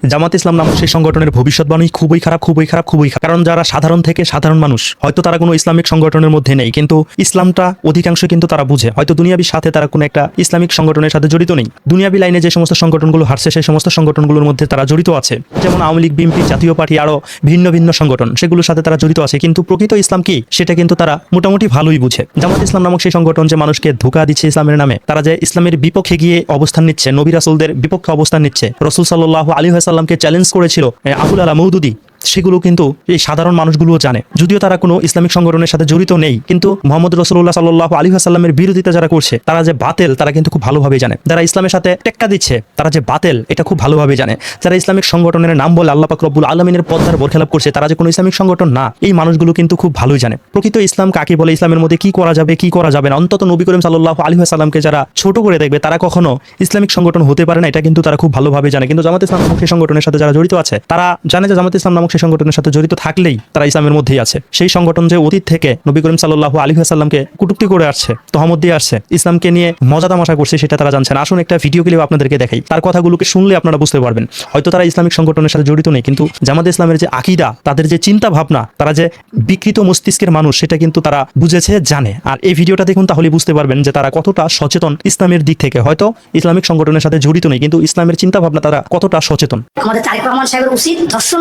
জামাত ইসলাম নামক সেই সংগঠনের ভবিষ্যৎবাণী খুবই খারাপ। কারণ যারা সাধারণ থেকে সাধারণ মানুষ, হয়তো তারা কোনো ইসলামিক সংগঠনের মধ্যে নেই, কিন্তু ইসলামটা অধিকাংশ কিন্তু তারা বুঝে। হয়তো দুনিয়াবি সাথে তারা কোনো একটা ইসলামিক সংগঠনের সাথে জড়িত নেই, দুনিয়াবি লাইনে যে সমস্ত সংগঠনগুলো হারছে সেই সমস্ত সংগঠনগুলোর মধ্যে তারা জড়িত আছে, যেমন আওয়ামী লীগ, বিএনপি, জাতীয় পার্টি, আরো ভিন্ন ভিন্ন সংগঠন, সেগুলোর সাথে তারা জড়িত আছে। কিন্তু প্রকৃত ইসলাম কি সেটা কিন্তু তারা মোটামুটি ভালোই বুঝে। জামাত ইসলাম নামক সেই সংগঠন যে মানুষকে ধোঁকা দিচ্ছে ইসলামের নামে, তারা যে ইসলামের বিপক্ষে গিয়ে অবস্থান নিচ্ছে, নবী রাসূলদের বিপক্ষে অবস্থান নিচ্ছে, রাসূল সাল্লাল্লাহু আলাইহি ওয়াসাল্লামকে চ্যালেঞ্জ করেছিল আবুল আলা মওদুদি, সেগুলো কিন্তু এই সাধারণ মানুষগুলোও জানে। যদিও তারা কোনো ইসলামিক সংগঠনের সাথে জড়িত নেই, কিন্তু মুহাম্মদ রাসূলুল্লাহ সাল্লাল্লাহু আলাইহি ওয়াসাল্লামের বিরোধিতা যারা করছে তারা যে বাতিল তারা কিন্তু খুব ভালোভাবে জানে। যারা ইসলামের সাথে টেক্কা দিচ্ছে তারা যে বাতিল এটা খুব ভালোভাবে জানে। যারা ইসলামিক সংগঠনের নাম বলে আল্লাহ পাক রব্বুল আলামিনের পদ্মার বরখেলাপ করছে তারা যে কোনো ইসলামিক সংগঠন না, এই মানুষগুলো কিন্তু খুব ভালোই জানে প্রকৃত ইসলাম কাকে বলে, ইসলামের মধ্যে কি করা যাবে কি করা যাবে না। অন্তত নবী করিম সাল্লাল্লাহু আলাইহি ওয়াসাল্লামকে যারা ছোট করে দেখবে তারা কখনো ইসলামিক সংগঠন হতে পারে না, এটা কিন্তু তারা খুব ভালোভাবে জানে। কিন্তু জামাত ইসলাম নামক সেই সংগঠনের সাথে যারা জড়িত আছে তারা জানে যে জামাত ইসলাম নামক সেই সংগঠনের সাথে জড়িত থাকলেই তারা ইসলামের মধ্যেই আছে। সেই সংগঠন যে অতীত থেকে নবী করিম সাল্লাল্লাহু আলাইহি ওয়াসাল্লামকে কটূক্তি করে আসছে, তহমত দিয়ে আসছে, ইসলামকে নিয়ে মজা তামাশা করছে, সেটা তারা জানছেন। আসুন একটা ভিডিও ক্লিপ আপনাদেরকে দেখাই, তার কথাগুলোকে শুনলে আপনারা বুঝতে পারবেন। হয়তো তারা ইসলামিক সংগঠনের সাথে জড়িত নেই, কিন্তু জামাত ইসলামের যে আকীদা, তাদের যে চিন্তা ভাবনা, তারা যে বিকৃত মস্তিষ্কের মানুষ সেটা কিন্তু তারা বুঝেছে, জানে। আর এই ভিডিওটা দেখুন, তাহলে বুঝতে পারবেন যে তারা কতটা সচেতন ইসলামের দিক থেকে। হয়তো ইসলামিক সংগঠনের সাথে জড়িত নেই, কিন্তু ইসলামের চিন্তা ভাবনা তারা কতটা সচেতন। আমাদের তারেক রহমান সাহেবের উচিত ধর্ষণ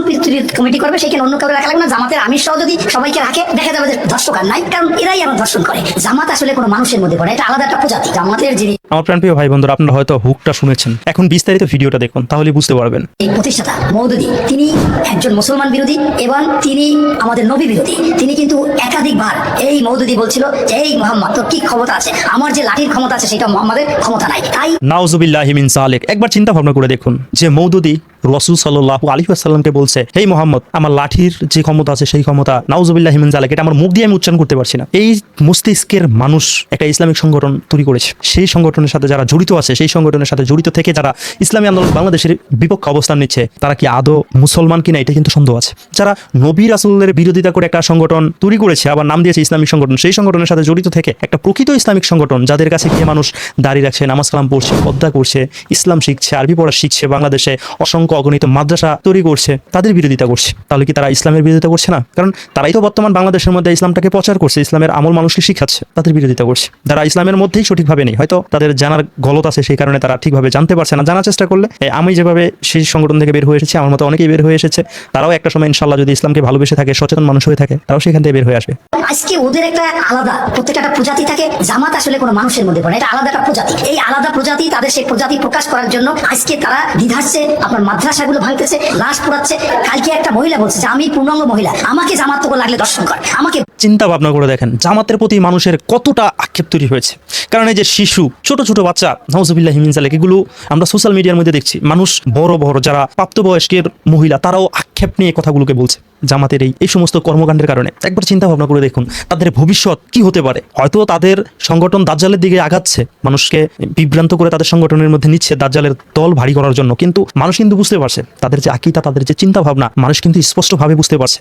কমিটি করবে, সেখানে অন্য কাউকে রাখা লাগবে না। জামাতের আমির সহ যদি সবাইকে রাখে দেখা যাবে যে ধর্ষক আর নাই, কারণ এরাই এখন ধর্ষণ করে। জামাত আসলে কোনো মানুষের মধ্যে পড়ে, এটা আলাদা একটা প্রজাতি। জামাতের যিনি আমার প্রাণপ্রিয় ভাই বন্ধুরা, আপনারা হয়তো হুকটা শুনেছেন, এখন বিস্তারিত ভিডিওটা দেখুন, তাহলে বুঝতে পারবেন। এই প্রতিষ্ঠাতা মওদুদি, তিনি একজন মুসলমান বিরোধী এবং তিনি আমাদের নবী বিরোধী। তিনি কিন্তু একাধিকবার এই মওদুদি বলছিল যে এই মুহাম্মদ তোর কি ক্ষমতা আছে, আমার যে লাঠির ক্ষমতা আছে সেটা মুহাম্মাদের ক্ষমতা নাই। তাই নাউজুবিল্লাহি মিন যালিক। একবার চিন্তা ভাবনা করে দেখুন যে মওদুদি রাসূল সাল্লাল্লাহু আলাইহি ওয়াসাল্লামকে বলছে, হে মুহাম্মদ আমার লাঠির যে ক্ষমতা আছে সেই ক্ষমতা নাউজুবিল্লাহি মিন যালিক, এটা আমার মুখ দিয়ে আমি উচ্চারণ করতে পারছি না। এই মস্তিষ্কের মানুষ একটা ইসলামিক সংগঠন তৈরি করেছে, সেই সংগঠনের সাথে যারা জড়িত আছে, সেই সংগঠনের সাথে জড়িত থেকে যারা ইসলামী আন্দোলন বাংলাদেশের বিপক্ষে অবস্থান নিচ্ছে, তারা কি আদৌ মুসলমান কিনা এটা কিন্তু সন্দেহ আছে। যারা নবী রাসূলের বিরোধিতা করে একটা সংগঠন তৈরি করেছে, আবার নাম দিয়েছে ইসলামিক সংগঠন, সেই সংগঠনের সাথে জড়িত থেকে একটা প্রকৃত ইসলামিক সংগঠন, যাদের কাছে গিয়ে মানুষ দাঁড়িয়ে রাখছে, নামাজ কালাম পড়ছে, পর্দা করছে, ইসলাম শিখছে, আরবি পড়া শিখছে, বাংলাদেশে অসংখ্য অগণিত মাদ্রাসা তৈরি করছে, তাদের বিরোধিতা করছে। তাহলে কি তারা ইসলামের বিরোধিতা করছে না? কারণ তারাই তো বর্তমান বাংলাদেশের মধ্যে ইসলামটাকে প্রচার করছে, ইসলামের আমল মানুষকে শিখাচ্ছে, তাদের বিরোধিতা করছে। যারা ইসলামের মধ্যেই সঠিকভাবে নেই, হয়তো তাদের জানার গলত আছে, সেই কারণে তারা ঠিকভাবে জানতে পারছে না। জানার চেষ্টা করলে আমি যেভাবে সেই সংগঠন থেকে বের হয়ে এসেছি, আমার মতো অনেকেই বের হয়ে এসেছে, তারাও একটা সময় ইনশাআল্লাহ যদি ইসলামকে ভালোবেসে থাকে, সচেতন মানুষ হয়ে থাকে, তারাও সেখান থেকে বের হয়ে আসবে। আজকে ওদের একটা আলাদা প্রত্যেকটা একটা প্রজাতি থাকে। জামাত আসলে কোনো মানুষের মধ্যে পড়ে, এটা আলাদা একটা প্রজাতি। এই আলাদা প্রজাতি, তাদের সেই প্রজাতি প্রকাশ করার জন্য আজকে তারা দ্বিধাচ্ছে, আপনার মাদ্রাসাগুলো ভাঙতেছে, লাশ পোড়াচ্ছে। কালকে একটা মহিলা বলছে যে আমি পূর্ণাঙ্গ মহিলা, আমাকে জামাত তো লাগলে দর্শন কর, আমাকে। চিন্তা ভাবনা করে দেখেন জামাতের প্রতি মানুষের কতটা আক্ষেপ তৈরি হয়েছে। কারণ এই যে শিশু, ছোট ছোট বাচ্চা, নাউজুবিল্লাহি মিন যালিক, এগুলো আমরা সোশ্যাল মিডিয়ার মধ্যে দেখছি। মানুষ বড় বড় যারা প্রাপ্তবয়স্কের মহিলা, তারাও আক্ষেপ নিয়ে কথাগুলোকে বলছে জামাতের এই সমস্ত কর্মকাণ্ডের কারণে। একবার চিন্তা ভাবনা করে দেখুন তাদের ভবিষ্যৎ কি হতে পারে। হয়তো তাদের সংগঠন দাজ্জালের দিকে আগাচ্ছে, মানুষকে বিভ্রান্ত করে তাদের সংগঠনের মধ্যে নিচ্ছে দাজ্জালের দল ভারী করার জন্য, কিন্তু মানুষ কিন্তু বুঝতে পারছে তাদের যে আকীদা, তাদের যে চিন্তা ভাবনা, মানুষ কিন্তু স্পষ্টভাবে বুঝতে পারছে।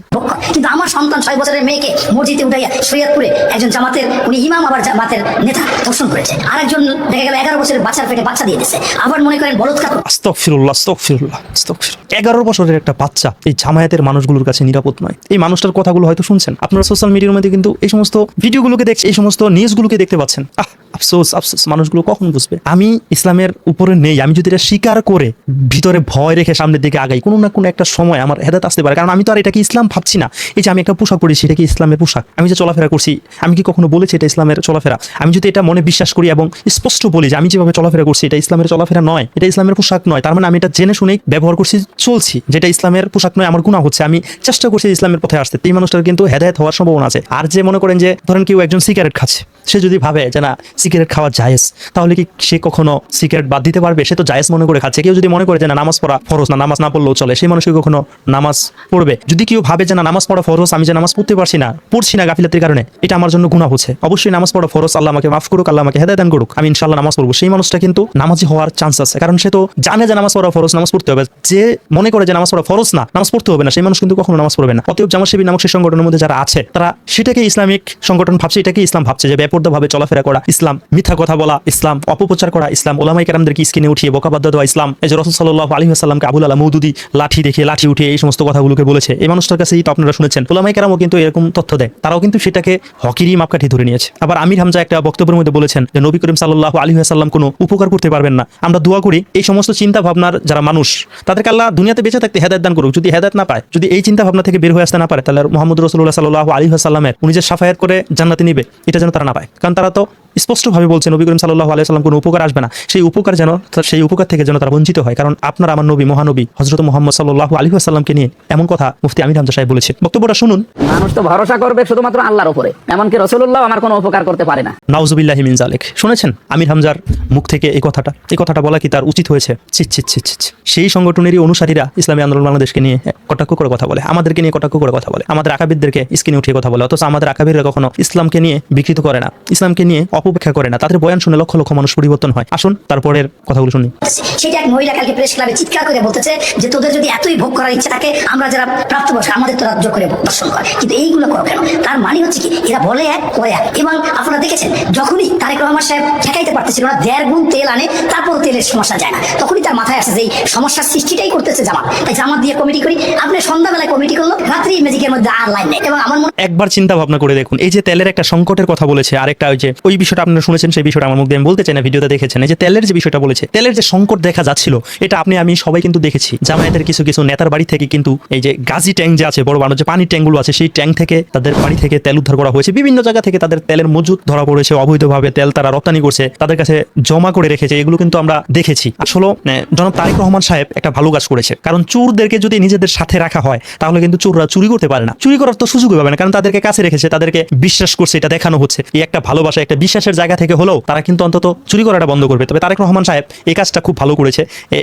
কিন্তু আমার সন্তান 6 বছরের মেয়েকে মসজিদে উঠাইয়া সৈয়দপুরে একজন জামাতের উনি ইমাম, আবার জামাতের নেতা ধর্ষণ করেছে। আরেকজন দেখা গেল 11 বছরের বাচ্চার পেটে বাচ্চা দিয়ে দিয়েছে। আবার মনে করেন বলৎকার। আস্তাগফিরুল্লাহ, আস্তাগফিরুল্লাহ, আস্তাগফিরুল্লাহ। 11 বছরের একটা বাচ্চা এই জামায়াতের মানুষগুলোর কাছে নিরাপদ নয়। এই মানুষটার কথাগুলো হয়তো শুনছেন আপনারা সোশ্যাল মিডিয়ার মধ্যে, কিন্তু এই সমস্ত ভিডিওগুলোকে দেখছে, এই সমস্ত নিউজগুলোকে দেখতে পাচ্ছেন। আফসোস, আফসোস, মানুষগুলো কখন বুঝবে আমি ইসলামের উপরে নেই। আমি যদি এটা স্বীকার করে ভিতরে ভয় রেখে সামনের দিকে আগাই, কোনো না কোনো একটা সময় আমার হেদায়েত আসতে পারে। কারণ আমি তো আর এটাকে ইসলাম ভাবছি না। এই যে আমি একটা পোশাক পরেছি, এটা কি ইসলামের পোশাক? আমি যে চলাফেরা করছি, আমি কি কখনো বলেছি এটা ইসলামের চলাফেরা? আমি যদি এটা মনে বিশ্বাস করি এবং স্পষ্ট বলি যে আমি যেভাবে চলাফেরা করছি এটা ইসলামের চলাফেরা নয়, এটা ইসলামের পোশাক নয়, তার মানে আমি এটা জেনে শুনেই ব্যবহার করছি, চলছি, যেটা ইসলামের পোশাক নয়, আমার গুনাহ হচ্ছে। আমি চেষ্টা করছি ইসলামের পথে আসতে, এই মানুষটার কিন্তু হেদায়েত হওয়ার সম্ভাবনা আছে। আর যে মনে করেন যে ধরেন কেউ একজন সিগারেট খাচ্ছে, সে যদি ভাবে যে না সিগারেট খাওয়া জায়েজ, তাহলে কি সে কখনো সিগারেট বাদ দিতে পারবে? সে তো জায়েজ মনে করে খাচ্ছে। কেউ যদি মনে করে যে না নামাজ পড়া ফরজ, না নামাজ না পড়লেও চলে, সেই মানুষকে কখনো নামাজ পড়বে? যদি কেউ ভাবে যে না নামাজ পড়া ফরজ, আমি যে নামাজ পড়তে পড়ছি না গাফিলাতির কারণে, এটা আমার জন্য গুনাহ হচ্ছে, অবশ্যই নামাজ পড়া ফরজ, আল্লাহ আমাকে মাফ করুক, আল্লাহ আমাকে হেদায়েত দান করুক, আমি ইনশাআল্লাহ নামাজ পড়বো, সেই মানুষটা কিন্তু নামাজি হওয়ার চান্স আছে। কারণ সে তো জানে যে নামাজ পড়া ফরজ, নামাজ পড়তে হবে। যে মনে করে যে নামাজ পড়া ফরজ না, নামাজ পড়তে হবে না, সেই মানুষ কিন্তু কখনো নামাজ পড়বে না। অতএব জামাত শিবির নামক সেই সংগঠনের মধ্যে যারা আছে তারা সেটাকে ইসলামিক সংগঠন ভাবছে, এটাকে ইসলাম ভাবছে, যে বেপরোয়াভাবে চলাফেরা করা ইসলাম, মিথ্যা কথা বলা ইসলাম, অপপ্রচার করা ইসলাম, ওলামায়ে কেরামদেরকে স্ক্রিনে উঠিয়ে বোকাবাদ্য দেওয়া ইসলাম। এই যে রাসূল সাল্লাল্লাহু আলাইহি ওয়াসাল্লামকে আবুল আলা মওদুদি লাঠি দেখে লাঠি উঠিয়ে এই সমস্ত কথাগুলোকে বলেছে, এই মানুষটার কাছেই তো আপনারা শুনেছেন। ওলামায়ে কেরামও কিন্তু এরকম তথ্য দেয়, তারাও কিন্তু সেটাকে হকিরই মাপকাঠি ধরে নিয়েছে। আবার আমির হামজা একটা বক্তব্যের মধ্যে বলেছেন যে নবী করিম সাল্লাল্লাহু আলাইহি ওয়াসাল্লাম কোনো উপকার করতে পারবেন না। আমরা দোয়া করি এই সমস্ত চিন্তা ভাবনার যারা মানুষ তাদেরকে আল্লাহ দুনিয়াতে বেঁচে থাকতে হেদায়েত দান করুক। যদি হেদায়েত না পায়, যদি এই চিন্তা ভাবনা থেকে বের হয়ে আসতে না পারে, তাহলে মুহাম্মদ রাসূলুল্লাহ সাল্লাল্লাহু আলাইহি ওয়াসাল্লামের উনি যে শাফায়াত করে জান্নাতে নিবে, এটা যেন তারা না পায়। কারণ তারা তো স্পষ্টভাবে বলছে নবী করিম সাল্লাল্লাহু আলাইহি ওয়াসাল্লাম কোনো উপকার আসবে না, সেই উপকার থেকে যেন তারা বঞ্চিত হয়। কারণ আপনার আমার নবী মহানবী হযরত মুহাম্মদ সাল্লাল্লাহু আলাইহি ওয়াসাল্লামকে নিয়ে এমন কথা মুফতি আমির হামজা সাহেব বলেছে। বক্তব্যটা শুনুন। মানুষ তো ভরসা করবে শুধুমাত্র আল্লাহর উপরে, এমনকি রাসূলুল্লাহ আমার কোনো উপকার করতে পারে না। নাউজুবিল্লাহি মিন যালিক। শুনেছেন আমির হামজার মুখ থেকে এই কথাটা বলা কি তার উচিত হয়েছে? সেই সংগঠনেরই অনুসারীরা ইসলামী আন্দোলন বাংলাদেশকে নিয়ে কটাক্ষ করে কথা বলে, আমাদেরকে নিয়ে কটাক্ষ করে কথা বলে, আমাদের আকাবিরদেরকে স্ক্রিনে উঠিয়ে কথা বলে। অথচ আমাদের আকাবিররা কখনো ইসলামকে নিয়ে বিকৃত করে না, ইসলামকে নিয়ে অপব্যাখ্যা করে না। তাদের বয়ান শুনে লক্ষ লক্ষ মানুষ পরিবর্তন হয়। আসুন তারপরের কথাগুলো শুনি। সেটা এক মহিলা কালকে প্রেস ক্লাবে চিৎকার করে বলতেছে যে তোদের যদি এতই ভোগ করার ইচ্ছা থাকে, আমরা যারা প্রাপ্তবয়স্ক আমাদের তো রাজ্য করে দর্শন করে, কিন্তু এইগুলো করো কেন? তার মানে হচ্ছে কি, এরা বলে এক করে এক। এবং আপনারা দেখেছেন যখনই তারেক রহমান সাহেব ঠেকাইতে পারতেছিল না, 1.5 গুণ তেল আনে, তারপর তেলের সমস্যা যায় না, তখনই তার মাথায় আসে যে এই সমস্যার সৃষ্টিটাই করতেছে জামাত। তাই জামাত দিয়ে কমিটি করি, আপনি সন্ধ্যাবেলায় কমিটি করলো, রাত্রি ম্যাজিকের মধ্যে আর লাইন নেই। এবং আমার একবার চিন্তা ভাবনা করে দেখুন, এই যে তেলের একটা সংকটের কথা বলেছে, আরেকটা ওই বিষয়টা আপনারা শুনেছেন, সেই বিষয়টা আমার মুখ দিয়ে আমি বলতে চাই না, ভিডিওতে দেখেছেন। এই যে তেলের যে বিষয়টা বলেছে, তেলের যে সংকট দেখা যাচ্ছিল, এটা আমি সবাই কিন্তু দেখেছি। জামায়াতের কিছু নেতার বাড়ি থেকে কিন্তু এই যে গাজী ট্যাঙ্ক যে আছে, বড় বড় যে পানির ট্যাঙ্কগুলো আছে, সেই ট্যাঙ্ক থেকে তাদের বাড়ি থেকে তেল উদ্ধার করা হয়েছে। বিভিন্ন জায়গা থেকে তাদের তেলের মজুদ ধরা পড়েছে, অবৈধভাবে তেল তারা রপ্তানি করছে, তাদের কাছে জমা করে রেখেছে। এগুলো কিন্তু আমরা দেখেছি। আসলে জনাব তারেক রহমান সাহেব একটা ভালো কাজ করেছে, কারণ চোরদেরকে যদি নিজেদের সাথে রাখা হয় তাহলে কিন্তু চোররা চুরি করতে পারে না, চুরি করার তো সুযোগই পাবে না, কারণ তাদেরকে কাছে রেখেছে, তাদেরকে বিশ্বাস করছে, এটা দেখানো হচ্ছে। এই একটা ভালোবাসা, একটা বিশ্বাসের জায়গা থেকে হলেও তারা কিন্তু অন্তত চুরি করাটা বন্ধ করবে। তবে তারেক রহমান সাহেব এই কাজটা খুব ভালো করেছে।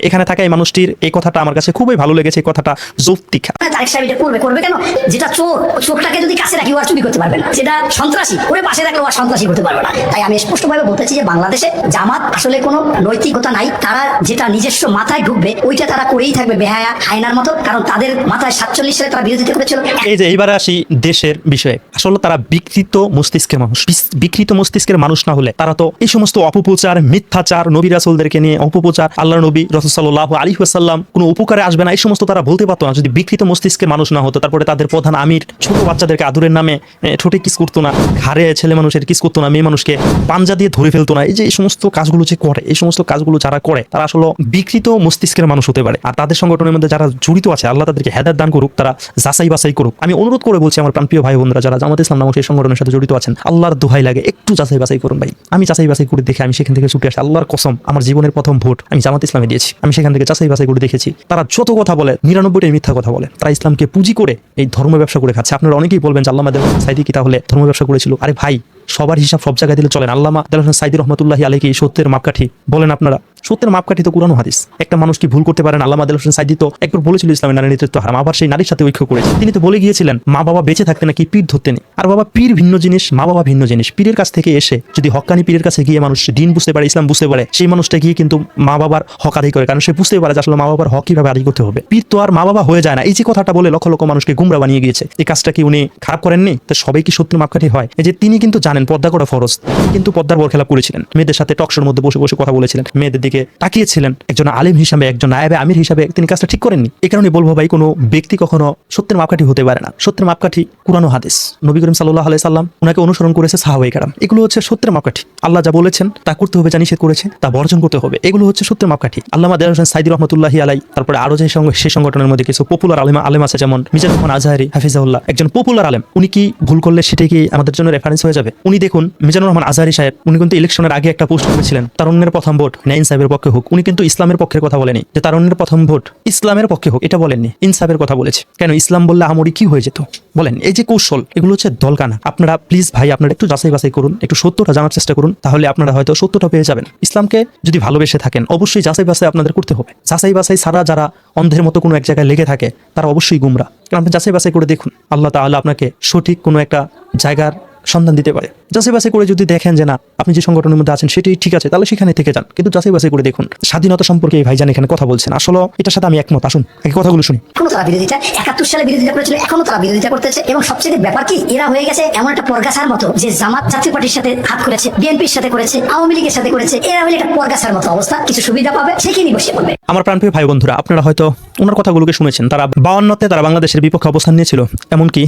এখানে থাকা এই মানুষটির এই কথাটা আমার কাছে খুবই ভালো লেগেছে, এই কথাটা যৌক্তিক। তারেক সাহেব এটা করবে কেন? যেটা চোর, চোরটাকে যদি কাছে রাখি আর চুরি করতে পারবে না, যেটা সন্ত্রাসী ওরে পাশে রাখলে আর সন্ত্রাসী করতে পারবে না। তাই আমি স্পষ্টভাবে বলতেছি যে বাংলাদেশে জামাত আসলে কোনো নৈতিকতা নাই। তারা যেটা নিজস্ব মাথায় ঢুকবে ওইটা তারা করেই থাকবে বেহায়া হায়নার মতো, কারণ তাদের মাথায় 47 সালে তারা বিরোধিতা করেছিল। এই যে এইবারে আসি দেশের বিষয়ে, আসলে তারা বিকৃত মস্তিষ্কের মানুষ। বিকৃত মস্তিষ্কের মানুষ না হলে তারা তো এই সমস্ত অপপ্রচার, মিথ্যাচার, নবী রাসূলদেরকে নিয়ে অপপ্রচার, আল্লাহর নবী রাসূল সাল্লাল্লাহু আলাইহি ওয়াসাল্লাম কোনো উপকারে আসবে না, এই সমস্ত তারা বলতে পারতো না যদি বিকৃত মস্তিষ্কের মানুষ না হতো। তারপরে তাদের প্রধান আমির ছোট বাচ্চাদেরকে আদরের নামে ঠোঁটে কিস করতো না, ঘাড়ে ছেলে মানুষের কিস করতো না, মেয়ে মানুষকে পাঞ্জা দিয়ে ধরে ফেলতো না। এই যে এই সমস্ত কাজগুলো যে করে, এই সমস্ত কাজগুলো যারা করে তারা আসলে বিকৃত মস্তিষ্কের মানুষ হতে পারে। আর তাদের সংগঠনের মধ্যে যারা জড়িত আছে, আল্লাহ তাদেরকে হেদায়েত দান করুক, তারা যাচাই বাছাই করুক। আমি অনুরোধ করে বলছি আমার প্রাণপ্রিয় ভাই বোনরা যারা জামাত ইসলাম নামক সেই সংগঠনের সাথে জড়িত আছেন, আল্লাহর দোহাই লাগে একটু যাচাই বাছাই করুন ভাই। আমি যাচাই বাছাই করে দেখে আমি সেখান থেকে ছুটে আসি। আল্লাহর কসম, আমার জীবনের প্রথম ভোট আমি জামাত ইসলামে দিয়েছি। আমি সেখান থেকে যাচাই বাছাই করে দেখেছি তারা যত কথা বলে 99টাই মিথ্যা কথা বলে। তারা ইসলামকে পুঁজি করে এই ধর্ম ব্যবসা করে খাচ্ছে। আপনারা অনেকেই বলবেন যে আল্লামা দেওয়ান সাইদি কি তাহলে ধর্ম ব্যবসা করেছিল? আরে ভাই, সবার হিসাব সব জায়গায় দিলে চলেন। আল্লামা দেওয়ান সাইদি রহমাতুল্লাহি আলাইহি সত্যের মাপকাঠি বলেন আপনারা? সত্যের মাপকাঠি তো কুরআন ও হাদিস। একটা মানুষ কি ভুল করতে পারেন? আল্লামা দেওয়ান সাইদি তো একবার বলেছিল ইসলামের নারী নেতৃত্ব হারাম, আবার সেই নারীর সাথে ঐক্য করেছে। তিনি তো বলে গিয়েছিলেন মা বাবা বেঁচে থাকতে নাকি পীর ধরতে নেই। আর বাবা, পীর ভিন্ন জিনিস, মা বাবা ভিন্ন জিনিস। পীরের কাছ থেকে এসে যদি হক্কানি পীরের কাছে গিয়ে মানুষ দিন বুঝতে পারে, ইসলাম বুঝতে পারে, সেই মানুষটা গিয়ে কিন্তু মা বাবার হক আদায় করে, কারণ সে বুঝতে পারে যে আসলে মা বাবার হক কিভাবে আদায় করতে হবে। পীর তো আর মা বাবা হয়ে যায় না। এই যে কথাটা বলে লক্ষ লক্ষ মানুষকে গুমরা বানিয়ে গিয়েছে, এই কাজটা কি উনি খারাপ করেননি? তো সবাই কি সত্যের মাপকাঠি হয়? এই যে তিনি কিন্তু জানেন পর্দা করা ফরজ, কিন্তু পর্দার বরখেলাপ করেছিলেন। মেয়েদের সাথে টকশোর মধ্যে বসে বসে কথা বলেছিলেন, মেয়েদের দিকে তাকিয়েছিলেন। একজন আলেম হিসাবে, একজন নায়েবে আমির হিসাবে তিনি কাজটা ঠিক করেননি। এই কারণে বলবো ভাই, কোনো ব্যক্তি কখনো সত্যের মাপকাঠি হতে পারে না। সত্যের মাপকাঠি কুরআন ও হাদিস। নবী করিম সাল্লাল্লাহু আলাইহি সাল্লাম ওনাকে অনুসরণ করেছে সাহাবায়ে কেরাম। এগুলো হচ্ছে সত্যের মাপকাঠি। আল্লাহ যা বলেছেন তা করতে হবে, যা নিষেধ করেছে তা বর্জন করতে হবে। এগুলো হচ্ছে সত্যের মাপকাঠি। আল্লামা দেওয়ান সাইদি রহমাতুল্লাহি আলাইহি, তারপরে আরো যে সেই সংগঠনের মধ্যে কিছু পপুলার আলেম আছে, যেমন মিজানুর রহমান আজহারি হাফিজাহুল্লাহ, একজন পপুলার আলেম। উনি কি ভুল করলে সেটা কি আমাদের জন্য রেফারেন্স হয়ে যাবে? উনি দেখুন, মিজানুর রহমান আজহারি সাহেব উনি কিন্তু ইলেকশনের আগে একটা পোস্ট করেছিলেন, তারুণ্যের প্রথম ভোট ইনসাফের পক্ষে হোক। উনি কিন্তু ইসলামের পক্ষের কথা বলেনি যে তারুণ্যের প্রথম ভোট ইসলামের পক্ষে হোক, এটা বলেননি, ইনসাফের কথা বলেছে। কেন? ইসলাম বললে আমরি কি হয়ে যেত বলেন? এই যে কৌশল, এগুলো হচ্ছে দলকানা। আপনারা প্লিজ ভাই, আপনারা একটু যাচাই বাছাই করুন, একটু সত্যটা জানার চেষ্টা করুন, তাহলে আপনারা হয়তো সত্যটা পেয়ে যাবেন। ইসলামকে যদি ভালোবেসে থাকেন অবশ্যই যাচাই বাছাই আপনাদের করতে হবে। যাচাই বাছাই ছাড়া যারা অন্ধের মতো কোনো এক জায়গায় লেগে থাকে তারা অবশ্যই গুমরা। কারণ আপনি যাচাই বাছাই করে দেখুন, আল্লাহ তাআলা আপনাকে সঠিক কোনো একটা জায়গার সন্ধান দিতে পারে। যাচাই বাছাই করে যদি দেখেন যে না আপনি যে সংগঠনের মধ্যে আছেন সেটাই ঠিক আছে, তাহলে সেখানে থেকে যান। কিন্তু যাচাই বাছাই করে দেখুন। স্বাধীনতা সম্পর্কে এই ভাইজান এখানে কথা বলছেন, আসলে এটার সাথে আমি একমত। আসুন আগে কথাগুলো শুনি। এখনো তারা বিরোধিতা 71 সালে বিরোধিতা করেছিল, এখনো তারা বিরোধিতা করতেছে। এবং সবচেয়ে ব্যাপার কি, এরা হয়ে গেছে এমন একটা পরগাছার মতো যে জামাত জাতীয় পার্টির সাথে হাত করেছে, বিএনপির সাথে করেছে, আওয়ামী লীগের সাথে করেছে। এরা হলে একটা পরগাছার মতো অবস্থা, কিছু সুবিধা পাবে সেখানেই বসে পড়বে। আমার প্রাণপ্রিয় ভাই বন্ধুরা, আপনারা হয়তো ওনার কথাগুলোকে শুনেছেন। তারা 52তে তারা বাংলাদেশের বিপক্ষে অবস্থান নিয়েছিল, এমনকি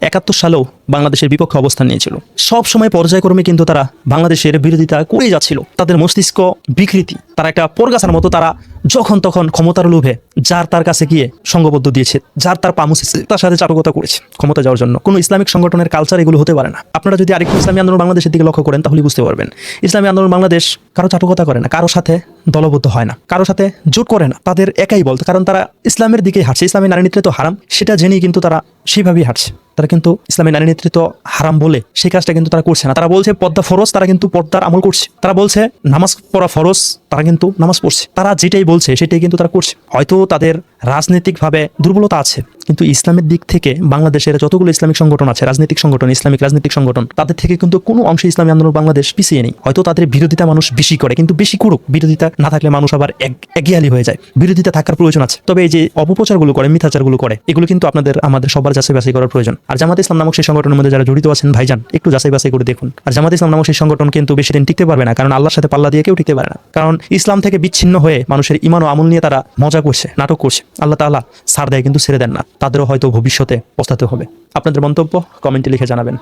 71 সালেও বাংলাদেশের বিপক্ষে অবস্থান নিয়েছিল। সব সময় পর্যায়ক্রমে কিন্তু তারা বাংলাদেশের বিরোধিতা করেই যাচ্ছিল। তাদের মস্তিষ্ক বিকৃতি, তারা একটা পরগাছার মতো। তারা যখন তখন ক্ষমতার লোভে যার তার কাছে গিয়ে সঙ্গবদ্ধ দিয়েছে, যার তার পামুসেছে, তার সাথে চাটকতা করেছে ক্ষমতা যাওয়ার জন্য। কোনো ইসলামিক সংগঠনের কালচার এগুলো হতে পারে না। আপনারা যদি আরেকটু ইসলামী আন্দোলন বাংলাদেশের দিকে লক্ষ্য করেন তাহলে বুঝতে পারবেন, ইসলামী আন্দোলন বাংলাদেশ কারো চাটকতা করে না, কারো সাথে দলবদ্ধ হয় না, কারো সাথে জোট করে না। তাদের একাই বলতে, কারণ তারা ইসলামের দিকেই হাঁটছে। ইসলামী নারী নেতৃত্ব হারাম সেটা জেনেই কিন্তু তারা সেইভাবেই হাঁটছে। তারা কিন্তু ইসলামী নারী নেতৃত্ব হারাম বলে সেই কাজটা কিন্তু তারা করছে না। তারা বলছে পর্দা ফরজ, তারা কিন্তু পর্দার আমল করছে। তারা বলছে নামাজ পড়া ফরজ, তারা কিন্তু নামাজ পড়ছে। তারা যেটাই বলছে সেটাই কিন্তু তারা করছে। হয়তো তাদের রাজনৈতিকভাবে দুর্বলতা আছে, কিন্তু ইসলামের দিক থেকে বাংলাদেশের যতগুলো ইসলামিক সংগঠন আছে, রাজনৈতিক সংগঠন, ইসলামিক রাজনৈতিক সংগঠন, তাদের থেকে কিন্তু কোনো অংশে ইসলামী আন্দোলন বাংলাদেশ পিছিয়ে নেই। হয়তো তাদের বিরোধিতা মানুষ বেশি করে, কিন্তু বেশি করুক, বিরোধিতা না থাকলে মানুষ আবার একঘেয়ালি হয়ে যায়। বিরোধিতা থাকার প্রয়োজন আছে, তবে এই যে অপপ্রচারগুলো করে, মিথ্যাচারগুলো করে, এগুলো কিন্তু আমাদের সবার যাচাই বাছাই করার প্রয়োজন। আর জামাত ইসলাম নামক সেই সংগঠনের মধ্যে যারা জড়িত আছেন ভাইজান, একটু যাচাই বাছাই করে দেখুন। আর জামাত ইসলাম নামক সেই সংগঠন কিন্তু বেশি দিন টিকতে পারবে না, কারণ আল্লাহর সাথে পাল্লা দিয়ে কেউ টিকতে পারে না। কারণ ইসলাম থেকে বিচ্ছিন্ন হয়ে মানুষের ঈমান ও আমল নিয়ে তারা মজা করছে, নাটক করছে। আল্লাহ তাআলা ছাড় দেয় কিন্তু ছেড়ে দেন না। তাদেরও হয়তো ভবিষ্যতে পস্তাতে হবে। আপনাদের মন্তব্য কমেন্টে লিখে জানাবেন।